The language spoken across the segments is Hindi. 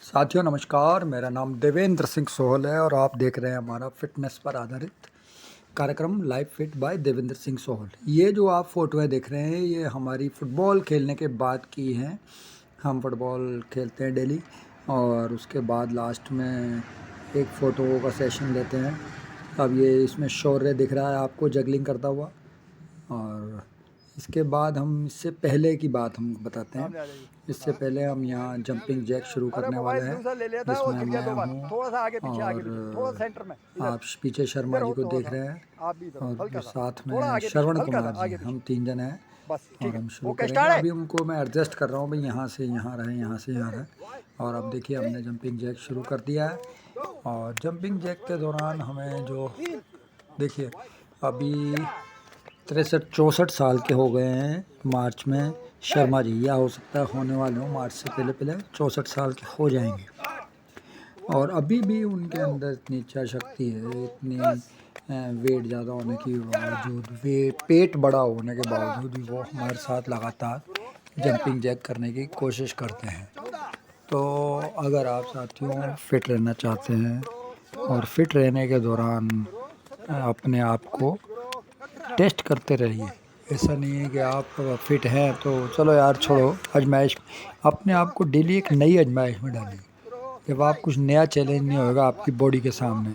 साथियों नमस्कार, मेरा नाम देवेंद्र सिंह सोहल है और आप देख रहे हैं हमारा फिटनेस पर आधारित कार्यक्रम life fit by Devendra Singh Sohal. ये जो आप फोटोएं देख रहे हैं ये हमारी फुटबॉल खेलने के बाद की हैं। हम फुटबॉल खेलते हैं डेली और उसके बाद लास्ट में एक फ़ोटो का सेशन लेते हैं। अब ये इसमें शौर्य दिख रहा है आपको जगलिंग करता हुआ। और इसके बाद हम इससे पहले की बात हम बताते हैं। इससे पहले हम यहाँ जंपिंग जैक शुरू करने वाले हैं, जिसमें मैं हूँ और आप पीछे शर्मा जी को देख रहे हैं और साथ में श्रवण कुमार जी, हम 3 जने हैं और हम शुरू करेंगे। अभी उनको मैं एडजस्ट कर रहा हूँ भाई, यहाँ से यहाँ रहे, यहाँ से यहाँ रहे। और अब देखिए हमने जंपिंग जैक शुरू कर दिया है और जंपिंग जैक के दौरान हमें जो देखिए अभी 63-64 साल के हो गए हैं मार्च में शर्मा जी, या हो सकता है होने वाले हो मार्च से पहले पहले 64 साल के हो जाएंगे। और अभी भी उनके अंदर इतनी इच्छा शक्ति है, इतनी वेट ज़्यादा होने के बावजूद, पेट बड़ा होने के बावजूद भी वो हमारे साथ लगातार जंपिंग जैक करने की कोशिश करते हैं। तो अगर आप साथियों फिट रहना चाहते हैं और फिट रहने के दौरान अपने आप को टेस्ट करते रहिए। ऐसा नहीं है कि आप फिट हैं तो चलो यार छोड़ो, आजमाइश अपने आप को डेली एक नई आजमाइश में डालिए। जब आप कुछ नया चैलेंज नहीं होगा आपकी बॉडी के सामने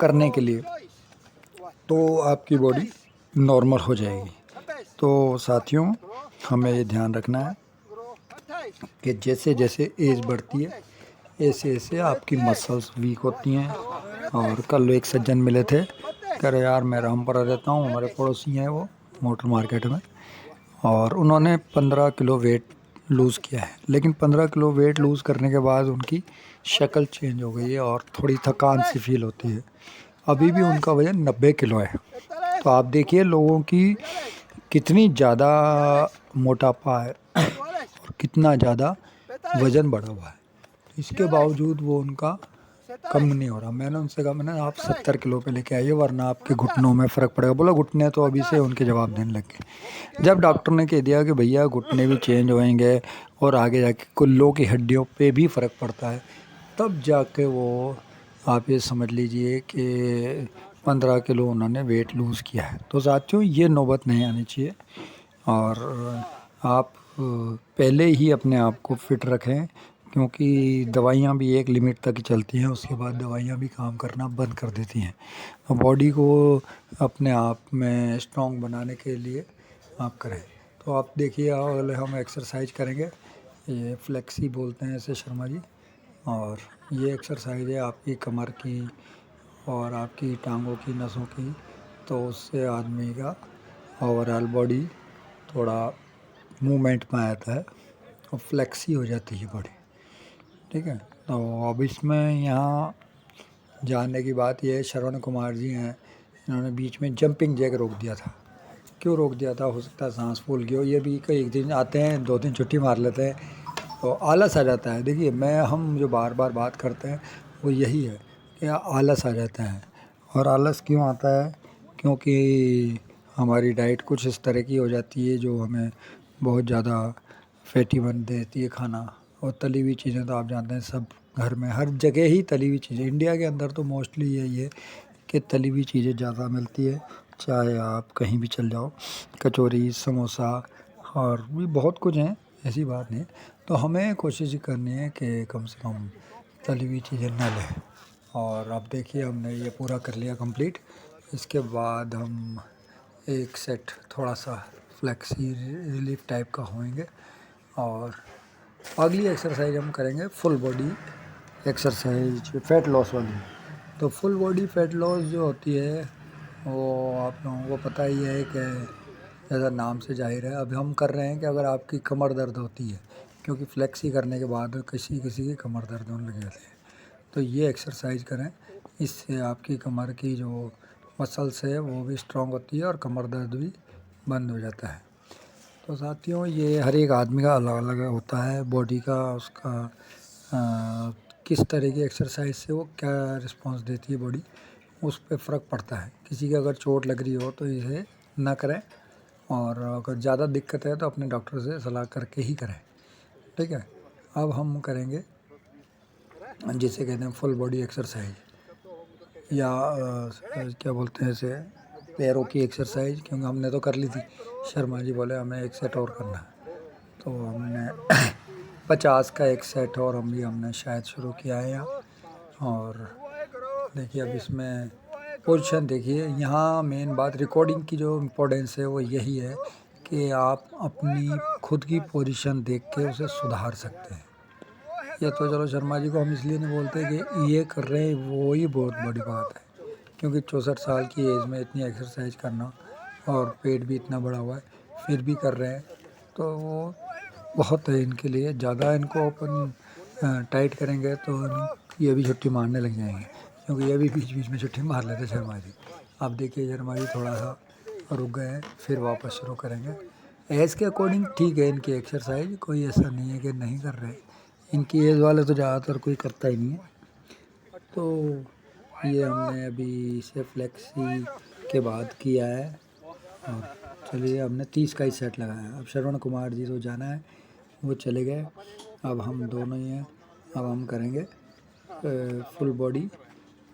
करने के लिए, तो आपकी बॉडी नॉर्मल हो जाएगी। तो साथियों हमें ये ध्यान रखना है कि जैसे जैसे एज बढ़ती है ऐसे ऐसे आपकी मसल्स वीक होती हैं। और कल एक सज्जन मिले थे, कह रहे यार मैं रामपुरा रहता हूँ, हमारे पड़ोसी हैं वो मोटर मार्केट में, और उन्होंने 15 किलो वेट लूज़ किया है। लेकिन 15 किलो वेट लूज़ करने के बाद उनकी शक्ल चेंज हो गई है और थोड़ी थकान सी फील होती है। अभी भी उनका वज़न 90 किलो है। तो आप देखिए लोगों की कितनी ज़्यादा मोटापा है और कितना ज़्यादा वज़न बढ़ा हुआ है, इसके बावजूद वो उनका कम नहीं हो रहा। मैंने उनसे कहा, मैंने आप 70 किलो पे लेके आइए वरना आपके घुटनों में फ़र्क पड़ेगा। बोला घुटने तो अभी से उनके जवाब देने लग गए। जब डॉक्टर ने कह दिया कि भैया घुटने भी चेंज होएंगे और आगे जाके कुल्लों की हड्डियों पे भी फ़र्क पड़ता है, तब जाके वो आप ये समझ लीजिए कि 15 किलो उन्होंने वेट लूज़ किया है। तो साथियों ये नौबत नहीं आनी चाहिए और आप पहले ही अपने आप को फिट रखें, क्योंकि दवाइयाँ भी एक लिमिट तक ही चलती हैं, उसके बाद दवाइयाँ भी काम करना बंद कर देती हैं। तो बॉडी को अपने आप में स्ट्रॉन्ग बनाने के लिए आप करें। तो आप देखिए अगले हम एक्सरसाइज करेंगे, ये फ्लेक्सी बोलते हैं इसे शर्मा जी, और ये एक्सरसाइज है आपकी कमर की और आपकी टांगों की नसों की। तो उससे आदमी का ओवरऑल बॉडी थोड़ा मूवमेंट में आता है और फ्लेक्सी हो जाती है बॉडी। ठीक है, तो अब इसमें यहाँ जानने की बात यह है, श्रवण कुमार जी हैं, इन्होंने बीच में जंपिंग जैक रोक दिया था। क्यों रोक दिया था? हो सकता है सांस फूल गई हो। ये भी कई एक दिन आते हैं 2 दिन छुट्टी मार लेते हैं तो आलस आ जाता है। देखिए हम जो बार बार बात करते हैं वो यही है कि आलस आ जाता है। और आलस क्यों आता है? क्योंकि हमारी डाइट कुछ इस तरह की हो जाती है जो हमें बहुत ज़्यादा फैटी बन देती है खाना। और तली हुई चीज़ें तो आप जानते हैं सब घर में हर जगह ही तली हुई चीज़ें, इंडिया के अंदर तो मोस्टली यही है कि तली हुई चीज़ें ज़्यादा मिलती है। चाहे आप कहीं भी चल जाओ, कचौरी, समोसा और भी बहुत कुछ हैं, ऐसी बात नहीं। तो हमें कोशिश करनी है कि कम से कम तली हुई चीज़ें ना लें। और अब देखिए हमने ये पूरा कर लिया कंप्लीट। इसके बाद हम एक सेट थोड़ा सा फ्लेक्सी रिलीफ टाइप का होएंगे और अगली एक्सरसाइज हम करेंगे full body exercise, fat loss वाली। तो फुल बॉडी फैट लॉस जो होती है वो आप लोगों को पता ही है कि जैसा नाम से जाहिर है। अभी हम कर रहे हैं कि अगर आपकी कमर दर्द होती है, क्योंकि फ्लेक्सी करने के बाद किसी किसी की कमर दर्द होने लग जाती है, तो ये एक्सरसाइज करें। इससे आपकी कमर की जो मसल्स है वो भी स्ट्रॉन्ग होती है और कमर दर्द भी बंद हो जाता है। तो साथियों ये हर एक आदमी का अलग अलग होता है बॉडी का, उसका किस तरह की एक्सरसाइज से वो क्या रिस्पांस देती है बॉडी, उस पे फ़र्क पड़ता है। किसी की अगर चोट लग रही हो तो इसे ना करें, और अगर ज़्यादा दिक्कत है तो अपने डॉक्टर से सलाह करके ही करें। ठीक है, अब हम करेंगे जिसे कहते हैं फुल बॉडी एक्सरसाइज, या क्या बोलते हैं इसे, पैरों की एक्सरसाइज। क्योंकि हमने तो कर ली थी, शर्मा जी बोले हमें एक सेट और करना है, तो हमने 50 का एक सेट और हमने शायद शुरू किया है यहाँ। और देखिए अब इसमें पोजीशन देखिए, यहाँ मेन बात रिकॉर्डिंग की जो इम्पोर्टेंस है वो यही है कि आप अपनी खुद की पोजीशन देख के उसे सुधार सकते हैं। ये तो चलो शर्मा जी को हम इसलिए नहीं बोलते कि ये कर रहे हैं, वो ही बहुत बड़ी बात है। क्योंकि 64 साल की एज में इतनी एक्सरसाइज करना और पेट भी इतना बड़ा हुआ है फिर भी कर रहे हैं, तो वो बहुत है इनके लिए। ज़्यादा इनको अपन टाइट करेंगे तो ये भी छुट्टी मारने लग जाएंगे, क्योंकि ये भी बीच बीच में छुट्टी मार लेते शर्मा जी। अब देखिए शर्मा जी थोड़ा सा रुक गए हैं, फिर वापस शुरू करेंगे। एज के अकॉर्डिंग ठीक है इनकी एक्सरसाइज, कोई ऐसा नहीं है कि नहीं कर रहे। इनकी एज वाले तो ज़्यादातर कोई करता ही नहीं है। तो ये हमने अभी इसे फ्लेक्सी के बाद किया है, और चलिए हमने 30 का ही सेट लगाया। अब श्रवण कुमार जी तो जाना है, वो चले गए, अब हम दोनों ही हैं। अब हम करेंगे फुल बॉडी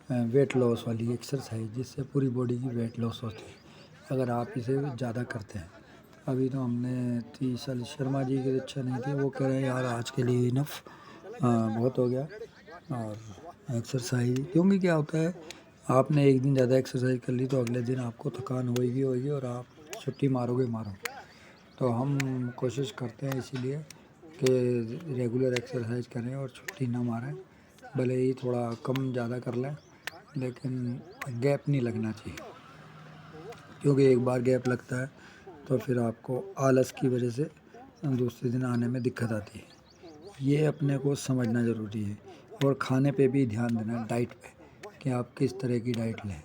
वेट लॉस वाली एक्सरसाइज, जिससे पूरी बॉडी की वेट लॉस होती है अगर आप इसे ज़्यादा करते हैं। अभी तो हमने 30 साल, शर्मा जी की इच्छा नहीं थी, वो कह रहे हैं यार आज के लिए इनफ, बहुत हो गया। और एक्सरसाइज, क्योंकि क्या होता है, आपने एक दिन ज़्यादा एक्सरसाइज कर ली तो अगले दिन आपको थकान होगी और आप छुट्टी मारोगे। तो हम कोशिश करते हैं इसीलिए कि रेगुलर एक्सरसाइज करें और छुट्टी ना मारें, भले ही थोड़ा कम ज़्यादा कर लें, लेकिन गैप नहीं लगना चाहिए। क्योंकि एक बार गैप लगता है तो फिर आपको आलस की वजह से दूसरे दिन आने में दिक्कत आती है। ये अपने को समझना ज़रूरी है। और खाने पे भी ध्यान देना, डाइट पे, कि आप किस तरह की डाइट लें,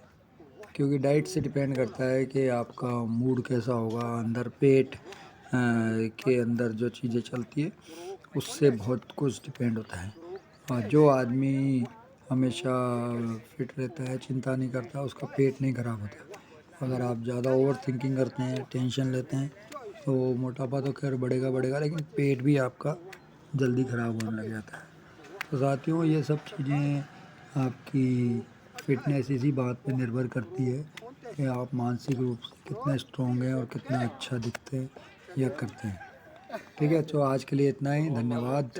क्योंकि डाइट से डिपेंड करता है कि आपका मूड कैसा होगा। अंदर पेट के अंदर जो चीज़ें चलती है उससे बहुत कुछ डिपेंड होता है। और जो आदमी हमेशा फिट रहता है, चिंता नहीं करता, उसका पेट नहीं खराब होता। अगर आप ज़्यादा ओवर थिंकिंग करते हैं, टेंशन लेते हैं, तो मोटापा तो खैर बढ़ेगा, लेकिन पेट भी आपका जल्दी ख़राब होने लग जाता है। तो साथियों, ये सब चीज़ें आपकी फिटनेस इसी बात पे निर्भर करती है कि आप मानसिक रूप से कितने स्ट्रॉन्ग हैं और कितना अच्छा दिखते हैं या करते हैं। ठीक है, तो आज के लिए इतना ही, धन्यवाद।